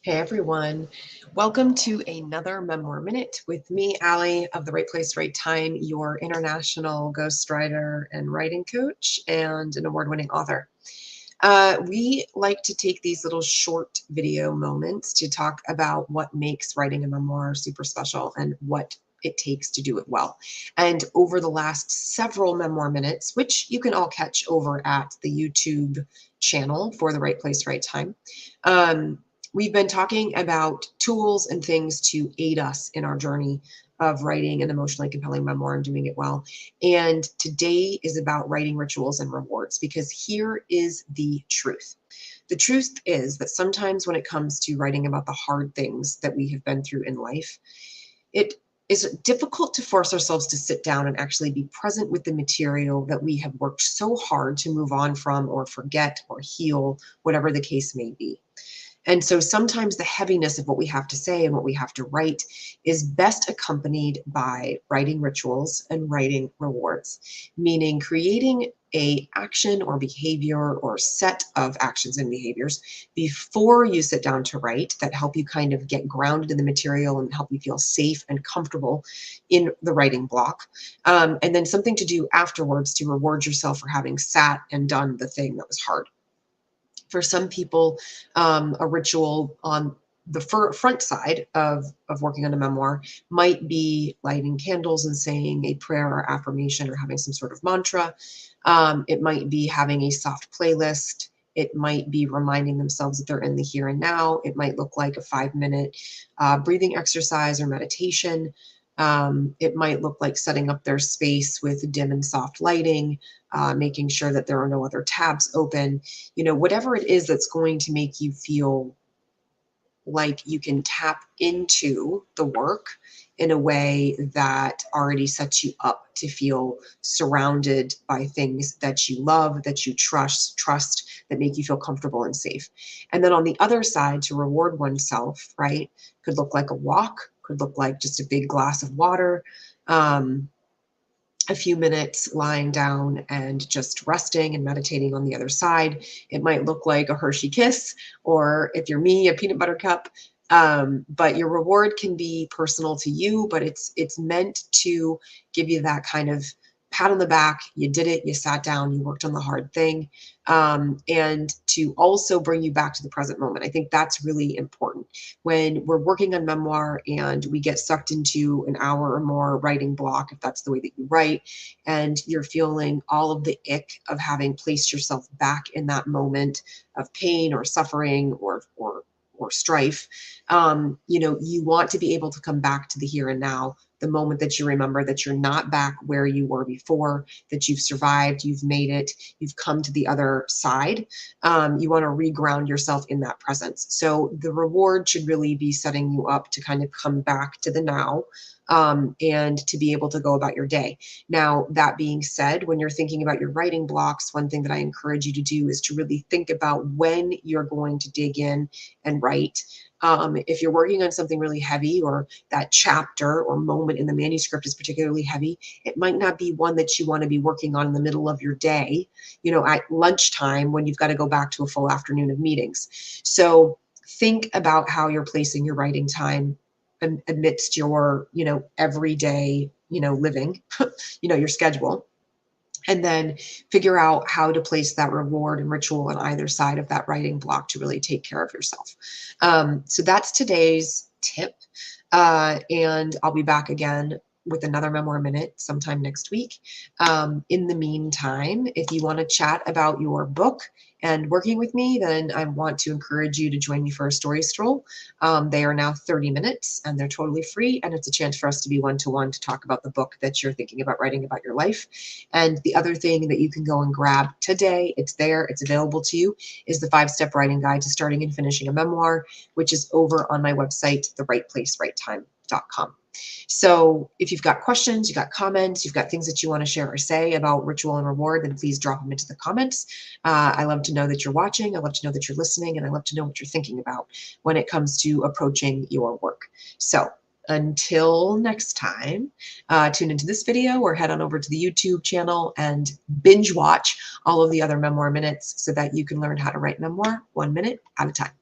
Hey everyone, welcome to another Memoir Minute with me, Allie of The Right Place, Right Time, your international ghostwriter and writing coach and an award-winning author. We like to take these little short video moments to talk about what makes writing a memoir super special and what it takes to do it well. And over the last several Memoir Minutes, which you can all catch over at the YouTube channel for The Right Place, Right Time, we've been talking about tools and things to aid us in our journey of writing an emotionally compelling memoir and doing it well. And today is about writing rituals and rewards, because here is the truth. The truth is that sometimes when it comes to writing about the hard things that we have been through in life, it is difficult to force ourselves to sit down and actually be present with the material that we have worked so hard to move on from or forget or heal, whatever the case may be. And so sometimes the heaviness of what we have to say and what we have to write is best accompanied by writing rituals and writing rewards, meaning creating a action or behavior or set of actions and behaviors before you sit down to write that help you kind of get grounded in the material and help you feel safe and comfortable in the writing block. And then something to do afterwards to reward yourself for having sat and done the thing that was hard. For some people, a ritual on the front side of working on a memoir might be lighting candles and saying a prayer or affirmation or having some sort of mantra. It might be having a soft playlist. It might be reminding themselves that they're in the here and now. It might look like a 5-minute breathing exercise or meditation. It might look like setting up their space with dim and soft lighting, making sure that there are no other tabs open, whatever it is that's going to make you feel like you can tap into the work in a way that already sets you up to feel surrounded by things that you love, that you trust, that make you feel comfortable and safe. And then on the other side, to reward oneself, right, could look like a walk, could look like just a big glass of water, a few minutes lying down and just resting and meditating on the other side. It might look like a Hershey kiss, or if you're me, a peanut butter cup. But your reward can be personal to you, but it's meant to give you that kind of pat on the back. You did it, you sat down, you worked on the hard thing, and to also bring you back to the present moment. I think that's really important. When we're working on memoir and we get sucked into an hour or more writing block, if that's the way that you write, and you're feeling all of the ick of having placed yourself back in that moment of pain or suffering or strife, you want to be able to come back to the here and now, the moment that you remember that you're not back where you were before, that you've survived, you've made it, you've come to the other side. You want to reground yourself in that presence. So the reward should really be setting you up to kind of come back to the now, and to be able to go about your day. Now, that being said, when you're thinking about your writing blocks, one thing that I encourage you to do is to really think about when you're going to dig in and write. If you're working on something really heavy, or that chapter or moment in the manuscript is particularly heavy, it might not be one that you want to be working on in the middle of your day, at lunchtime when you've got to go back to a full afternoon of meetings. So think about how you're placing your writing time amidst your, everyday, living, your schedule. And then figure out how to place that reward and ritual on either side of that writing block to really take care of yourself. So that's today's tip. And I'll be back again with another Memoir Minute sometime next week. In the meantime, if you want to chat about your book and working with me, then I want to encourage you to join me for a story stroll. They are now 30 minutes and they're totally free. And it's a chance for us to be one-to-one to talk about the book that you're thinking about writing about your life. And the other thing that you can go and grab today, it's there, it's available to you, is the 5-step writing guide to starting and finishing a memoir, which is over on my website, therightplacerightTime.com. So if you've got questions, you've got comments, you've got things that you want to share or say about ritual and reward, then please drop them into the comments. I love to know that you're watching. I love to know that you're listening, and I love to know what you're thinking about when it comes to approaching your work. So until next time, tune into this video or head on over to the YouTube channel and binge watch all of the other Memoir Minutes so that you can learn how to write memoir 1 minute at a time.